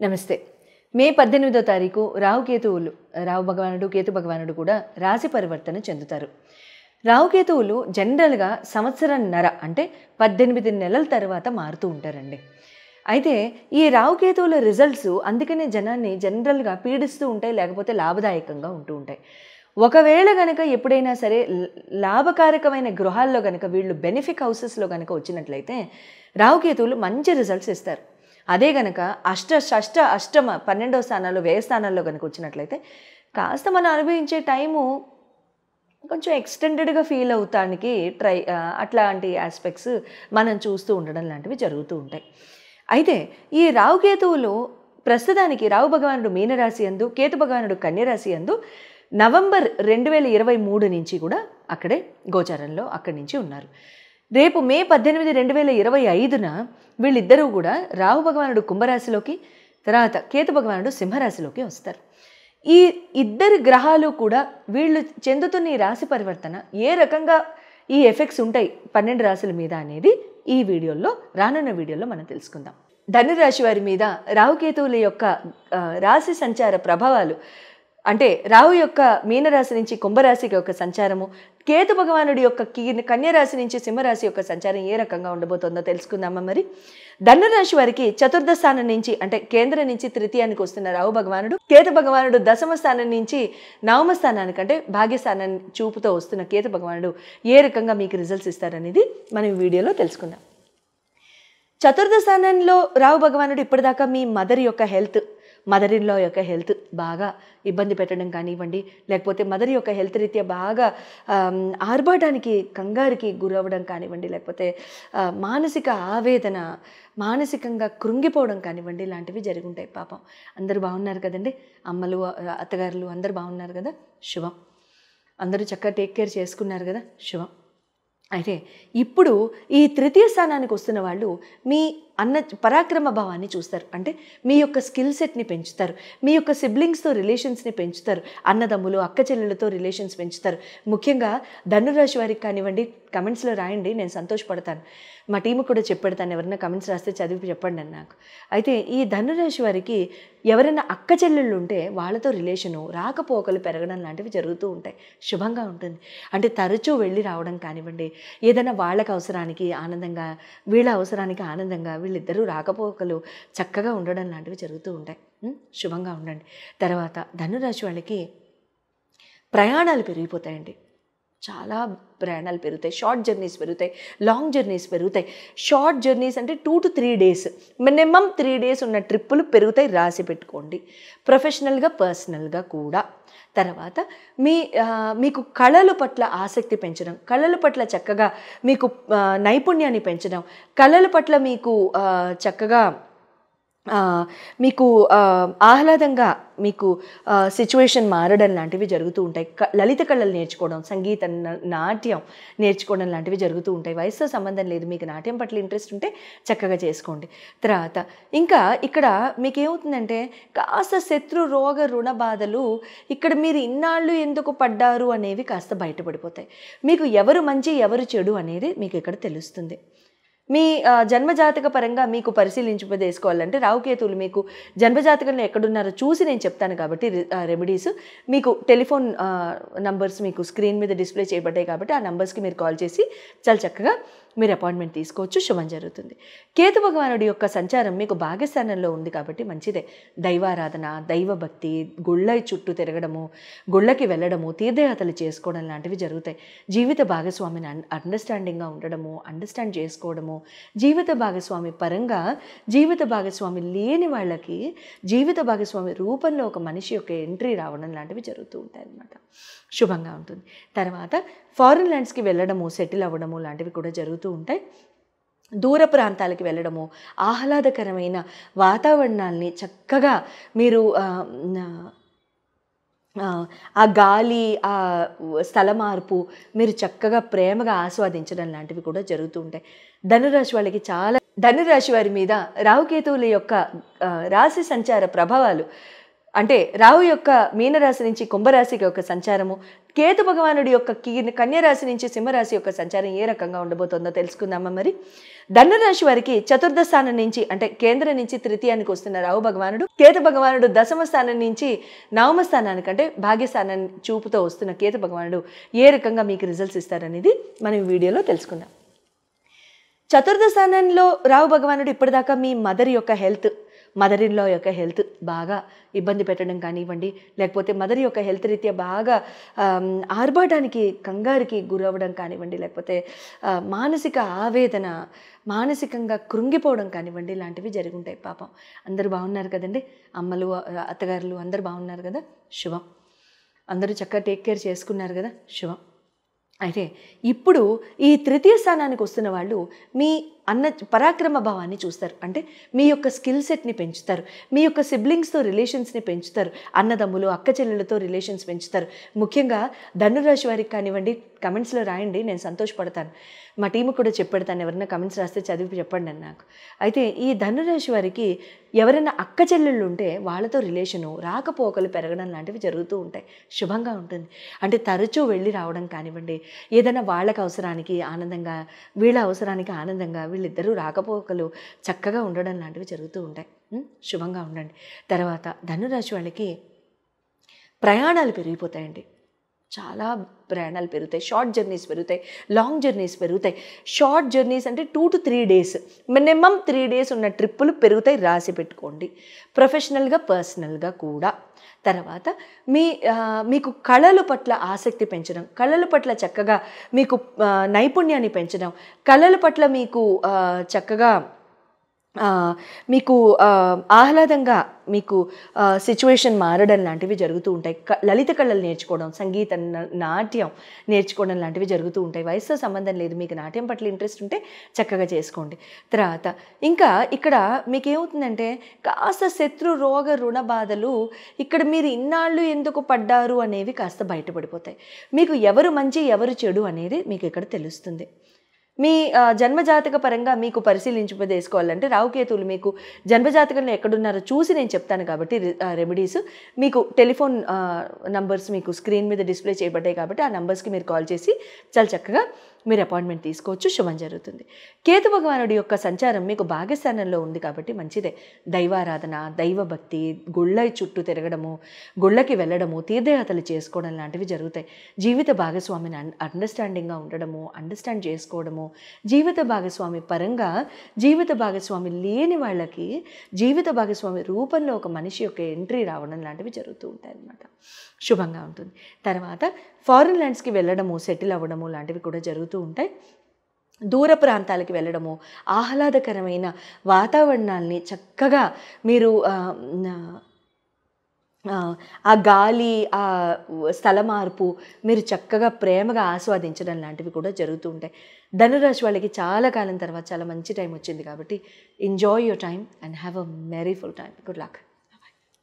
నమస్తే. మే 18వ తారీఖు రాహుకేతువులు రాహు భగవానుడు కేతు భగవానుడు కూడా రాశి పరివర్తన చెందుతారు. రాహుకేతువులు జనరల్గా సంవత్సరంన్నర అంటే 18 నెలల తర్వాత మారుతూ ఉంటారండి. అయితే ఈ రాహుకేతువుల రిజల్ట్స్ అందుకనే జనాన్ని జనరల్గా పీడిస్తూ ఉంటాయి, లేకపోతే లాభదాయకంగా ఉంటూ ఉంటాయి. ఒకవేళ గనక ఎప్పుడైనా సరే లాభకారకమైన గృహాల్లో గనక వీళ్ళు బెనిఫిక్ హౌసెస్లో గనక వచ్చినట్లయితే రాహుకేతువులు మంచి రిజల్ట్స్ ఇస్తారు. అదే గనక అష్టమ 12వ స్థానాల్లో వ్యయ స్థానాల్లో కనుక వచ్చినట్లయితే కాస్త మనం అనుభవించే టైము కొంచెం ఎక్స్టెండెడ్గా ఫీల్ అవుతానికి అట్లాంటి ఆస్పెక్ట్స్ మనం చూస్తూ ఉండడం లాంటివి జరుగుతూ ఉంటాయి. అయితే ఈ రాహుకేతువులు ప్రస్తుతానికి రాహు భగవానుడు మీనరాశి యందు, కేతు భగవానుడు కన్యరాశి యందు నవంబర్ 2023 నుంచి కూడా అక్కడే గోచారంలో అక్కడి నుంచి ఉన్నారు. రేపు మే 18, 2025న వీళ్ళిద్దరూ కూడా రాహు భగవానుడు కుంభరాశిలోకి, తర్వాత కేతు భగవానుడు సింహరాశిలోకి వస్తారు. ఈ ఇద్దరు గ్రహాలు కూడా వీళ్ళు చెందుతున్న ఈ రాశి పరివర్తన ఏ రకంగా ఈ ఎఫెక్ట్స్ ఉంటాయి 12 రాశుల మీద అనేది ఈ వీడియోలో రానున్న వీడియోలో మనం తెలుసుకుందాం. ధనురాశి వారి మీద రాహుకేతువుల యొక్క రాశి సంచార ప్రభావాలు అంటే రాహు యొక్క మీనరాశి నుంచి కుంభరాశికి యొక్క సంచారము, కేతు భగవానుడి యొక్క కన్యరాశి నుంచి సింహరాశి యొక్క సంచారం ఏ రకంగా ఉండబోతుందో తెలుసుకుందామా. మరి ధనురాశి వారికి చతుర్థ స్థానం నుంచి అంటే కేంద్రం నుంచి తృతీయానికి వస్తున్న రాహు భగవానుడు, కేతు భగవానుడు దశమ స్థానం నుంచి నవమ స్థానానికి అంటే భాగ్యస్థానాన్ని చూపుతో వస్తున్న కేతు భగవానుడు ఏ రకంగా మీకు రిజల్ట్స్ ఇస్తారనేది మనం ఈ వీడియోలో తెలుసుకుందాం. చతుర్థ స్థానంలో రాహు భగవానుడు ఇప్పటిదాకా మీ మదర్ ఇన్ లా యొక్క హెల్త్ బాగా ఇబ్బంది పెట్టడం కానివ్వండి, లేకపోతే మదర్ యొక్క హెల్త్ రీత్యా బాగా ఆర్భాటానికి కంగారుకి గురవ్వడం కానివ్వండి, లేకపోతే మానసిక ఆవేదన, మానసికంగా కృంగిపోవడం కానివ్వండి, ఇలాంటివి జరిగి ఉంటాయి. పాపం అందరూ బాగున్నారు కదండి, అమ్మలు అత్తగారులు అందరూ బాగున్నారు కదా, శుభం. అందరూ చక్కగా టేక్ కేర్ చేసుకున్నారు కదా, శుభం. అయితే ఇప్పుడు ఈ తృతీయ స్థానానికి వస్తున్న వాళ్ళు మీ పరాక్రమ భావాన్ని చూస్తారు. అంటే మీ యొక్క స్కిల్ సెట్ని పెంచుతారు, మీ యొక్క సిబ్లింగ్స్తో రిలేషన్స్ని పెంచుతారు, అన్నదమ్ములు అక్క చెల్లెలతో రిలేషన్స్ పెంచుతారు. ముఖ్యంగా ధనురాశి వారికి కానివ్వండి, కమెంట్స్లో రాయండి, నేను సంతోషపడతాను. మా టీము కూడా చెప్పెడతాను, ఎవరైనా కమెంట్స్ రాస్తే చదివి చెప్పండి అని నాకు. అయితే ఈ ధనురాశి వారికి ఎవరైనా అక్క చెల్లెళ్ళు ఉంటే వాళ్ళతో రిలేషను రాకపోకలు పెరగడం లాంటివి జరుగుతూ ఉంటాయి. శుభంగా ఉంటుంది. అంటే తరచూ వెళ్ళి రావడం కానివ్వండి, ఏదైనా వాళ్ళకి అవసరానికి ఆనందంగా, వీళ్ళ అవసరానికి ఆనందంగా వీళ్ళిద్దరూ రాకపోకలు చక్కగా ఉండడం లాంటివి జరుగుతూ ఉంటాయి. శుభంగా ఉండండి. తర్వాత ధనురాశి వాళ్ళకి ప్రయాణాలు పెరిగిపోతాయండి. చాలా ప్రయాణాలు పెరుగుతాయి, షార్ట్ జర్నీస్ పెరుగుతాయి, లాంగ్ జర్నీస్ పెరుగుతాయి. షార్ట్ జర్నీస్ అంటే 2 to 3 days, మినిమం 3 days ఉన్న ట్రిప్పులు పెరుగుతాయి, రాసి పెట్టుకోండి. ప్రొఫెషనల్గా పర్సనల్గా కూడా. తర్వాత మీకు కళల పట్ల ఆసక్తి పెంచడం, కళల పట్ల చక్కగా మీకు నైపుణ్యాన్ని పెంచడం, కళల పట్ల మీకు చక్కగా మీకు ఆహ్లాదంగా మీకు సిచ్యువేషన్ మారడం లాంటివి జరుగుతూ ఉంటాయి. లలిత కళలు నేర్చుకోవడం, సంగీతం, నాట్యం నేర్చుకోవడం లాంటివి జరుగుతూ ఉంటాయి. వయసుతో సంబంధం లేదు, మీకు నాట్యం పట్ల ఇంట్రెస్ట్ ఉంటే చక్కగా చేసుకోండి. తర్వాత ఇంకా ఇక్కడ మీకు ఏమవుతుందంటే కాస్త శత్రు రోగ రుణ బాధలు ఇక్కడ మీరు ఇన్నాళ్ళు ఎందుకు పడ్డారు అనేవి కాస్త బయటపడిపోతాయి. మీకు ఎవరు మంచి ఎవరు చెడు అనేది మీకు ఇక్కడ తెలుస్తుంది. మీ జన్మజాతక పరంగా మీకు పరిశీలించుకోవాలంటే రాహుకేతువులు మీకు జన్మజాతకంలో ఎక్కడున్నారో చూసి నేను చెప్తాను. కాబట్టి రెమెడీస్ మీకు టెలిఫోన్ నంబర్స్ మీకు స్క్రీన్ మీద డిస్ప్లే చేయబడ్డాయి. కాబట్టి ఆ నంబర్స్కి మీరు కాల్ చేసి చాలా చక్కగా మీరు అపాయింట్మెంట్ తీసుకోవచ్చు. శుభం జరుగుతుంది. కేతు భగవానుడి యొక్క సంచారం మీకు భాగ్యస్థానంలో ఉంది కాబట్టి మంచిదే. దైవారాధన, దైవభక్తి, గుళ్ళ చుట్టూ తిరగడము, గుళ్ళకి వెళ్ళడము, తీర్థయాత్రలు చేసుకోవడం లాంటివి జరుగుతాయి. జీవిత భాగస్వామిని అండర్స్టాండింగ్గా ఉండడము, అండర్స్టాండ్ చేసుకోవడము, జీవిత భాగస్వామి పరంగా జీవిత భాగస్వామి లేని వాళ్ళకి జీవిత భాగస్వామి రూపంలో ఒక మనిషి యొక్క ఎంట్రీ రావడం లాంటివి జరుగుతూ ఉంటాయి అన్నమాట. శుభంగా ఉంటుంది. తర్వాత ఫారిన్ ల్యాండ్స్కి వెళ్ళడము, సెటిల్ అవ్వడము లాంటివి కూడా జరుగుతూ ఉంటాయి. దూర ప్రాంతాలకి వెళ్ళడము, ఆహ్లాదకరమైన వాతావరణాల్ని చక్కగా మీరు ఆ గాలి, ఆ స్థల మార్పు మీరు చక్కగా ప్రేమగా ఆస్వాదించడం లాంటివి కూడా జరుగుతూ ఉంటాయి. ధనురాశి వారి మీద రాహుకేతువుల యొక్క రాశి సంచార ప్రభావాలు అంటే రాహు యొక్క మీనరాశి నుంచి కుంభరాశికి యొక్క సంచారము, కేతు భగవానుడి యొక్క కన్యరాశి నుంచి సింహరాశి యొక్క సంచారం ఏ రకంగా ఉండబోతుందో తెలుసుకుందామా. మరి ధనురాశి వారికి చతుర్థ స్థానం నుంచి అంటే కేంద్రం నుంచి తృతీయానికి వస్తున్న రాహు భగవానుడు, కేతు భగవానుడు దశమ స్థానం నుంచి నవమ స్థానానికి అంటే భాగ్యస్థానాన్ని చూపుతో వస్తున్న కేతు భగవానుడు ఏ రకంగా మీకు రిజల్ట్స్ ఇస్తారనేది మనం ఈ వీడియోలో తెలుసుకుందాం. చతుర్థ స్థానంలో రాహు భగవానుడు ఇప్పటిదాకా మీ మదర్ ఇన్ లా యొక్క హెల్త్ బాగా ఇబ్బంది పెట్టడం కానివ్వండి, లేకపోతే మదర్ యొక్క హెల్త్ రీత్యా బాగా ఆర్భాటానికి కంగారుకి గురవ్వడం కానివ్వండి, లేకపోతే మానసిక ఆవేదన, మానసికంగా కృంగిపోవడం కానివ్వండి, ఇలాంటివి జరిగి ఉంటాయి. పాపం అందరూ బాగున్నారు కదండి, అమ్మలు అత్తగారులు అందరూ బాగున్నారు కదా, శుభం. అందరూ చక్కగా టేక్ కేర్ చేసుకున్నారు కదా, శుభం. అయితే ఇప్పుడు ఈ తృతీయ స్థానానికి వస్తున్న వాళ్ళు మీ పరాక్రమ భావాన్ని చూస్తారు. అంటే మీ యొక్క స్కిల్ సెట్ని పెంచుతారు, మీ యొక్క సిబ్లింగ్స్తో రిలేషన్స్ని పెంచుతారు, అన్నదమ్ములు అక్క చెల్లెలతో రిలేషన్స్ పెంచుతారు. ముఖ్యంగా ధనురాశి వారికి కానివ్వండి, కమెంట్స్లో రాయండి, నేను సంతోషపడతాను. మా టీము కూడా చెప్పెడతాను, ఎవరైనా కమెంట్స్ రాస్తే చదివి చెప్పండి అని నాకు. అయితే ఈ ధనురాశి వారికి ఎవరైనా అక్క చెల్లెళ్ళు ఉంటే వాళ్ళతో రిలేషను రాకపోకలు పెరగడం లాంటివి జరుగుతూ ఉంటాయి. శుభంగా ఉంటుంది. అంటే తరచూ వెళ్ళి రావడం కానివ్వండి, ఏదైనా వాళ్ళకి అవసరానికి ఆనందంగా, వీళ్ళ అవసరానికి ఆనందంగా వీళ్ళిద్దరూ రాకపోకలు చక్కగా ఉండడం లాంటివి జరుగుతూ ఉంటాయి. శుభంగా ఉండండి. తర్వాత ధనురాశి వాళ్ళకి ప్రయాణాలు పెరిగిపోతాయండి. చాలా ప్రయాణాలు పెరుగుతాయి, షార్ట్ జర్నీస్ పెరుగుతాయి, లాంగ్ జర్నీస్ పెరుగుతాయి. షార్ట్ జర్నీస్ అంటే 2 to 3 days, మినిమం 3 days ఉన్న ట్రిప్పులు పెరుగుతాయి, రాసి పెట్టుకోండి. ప్రొఫెషనల్గా పర్సనల్గా కూడా. తర్వాత మీకు కళల పట్ల ఆసక్తి పెంచడం, కళల పట్ల చక్కగా మీకు నైపుణ్యాన్ని పెంచడం, కళల పట్ల మీకు చక్కగా మీకు ఆహ్లాదంగా మీకు సిచ్యువేషన్ మారడం లాంటివి జరుగుతూ ఉంటాయి. లలిత కళలు నేర్చుకోవడం, సంగీతం, నాట్యం నేర్చుకోవడం లాంటివి జరుగుతూ ఉంటాయి. వయసుతో సంబంధం లేదు, మీకు నాట్యం పట్ల ఇంట్రెస్ట్ ఉంటే చక్కగా చేసుకోండి. తర్వాత ఇంకా ఇక్కడ మీకు ఏమవుతుందంటే కాస్త శత్రు రోగ రుణ బాధలు ఇక్కడ మీరు ఇన్నాళ్ళు ఎందుకు పడ్డారు అనేవి కాస్త బయటపడిపోతాయి. మీకు ఎవరు మంచి ఎవరు చెడు అనేది మీకు ఇక్కడ తెలుస్తుంది. మీ జన్మజాతక పరంగా మీకు పరిశీలించుకోవాలంటే రావుకేతువులు మీకు జన్మజాతకంలో ఎక్కడున్నారో చూసి నేను చెప్తాను కాబట్టి రెమెడీస్ మీకు టెలిఫోన్ నంబర్స్ మీకు స్క్రీన్ మీద డిస్ప్లే చేయబడ్డాయి కాబట్టి ఆ నంబర్స్కి మీరు కాల్ చేసి చాలా చక్కగా మీరు అపాయింట్మెంట్ తీసుకోవచ్చు. శుభం జరుగుతుంది. కేతు భగవానుడి యొక్క సంచారం మీకు భాగ్యస్థానంలో ఉంది కాబట్టి మంచిదే. దైవారాధన, దైవభక్తి, గుళ్ళ చుట్టూ తిరగడము, గుళ్ళకి వెళ్ళడము, తీర్థయాత్రలు చేసుకోవడం లాంటివి జరుగుతాయి. జీవిత భాగస్వామిని అండర్స్టాండింగ్గా ఉండడము, అండర్స్టాండ్ చేసుకోవడము, జీవిత భాగస్వామి పరంగా జీవిత భాగస్వామి లేని వాళ్ళకి జీవిత భాగస్వామి రూపంలో ఒక మనిషి యొక్క ఎంట్రీ రావడం లాంటివి జరుగుతూ ఉంటాయి అన్నమాట. శుభంగా ఉంటుంది. తర్వాత ఫారిన్ ల్యాండ్స్కి వెళ్ళడము, సెటిల్ అవ్వడము లాంటివి కూడా జరుగుతూ ఉంటాయి. దూర ప్రాంతాలకు వెళ్ళడము, ఆహ్లాదకరమైన వాతావరణాన్ని చక్కగా మీరు ఆ గాలి, ఆ స్థల మార్పు మీరు చక్కగా ప్రేమగా ఆస్వాదించడం లాంటివి కూడా జరుగుతూ ఉంటాయి. ధనురాశి వాళ్ళకి చాలా కాలం తర్వాత చాలా మంచి టైం వచ్చింది కాబట్టి enjoy your time and have a merry full time. Good luck.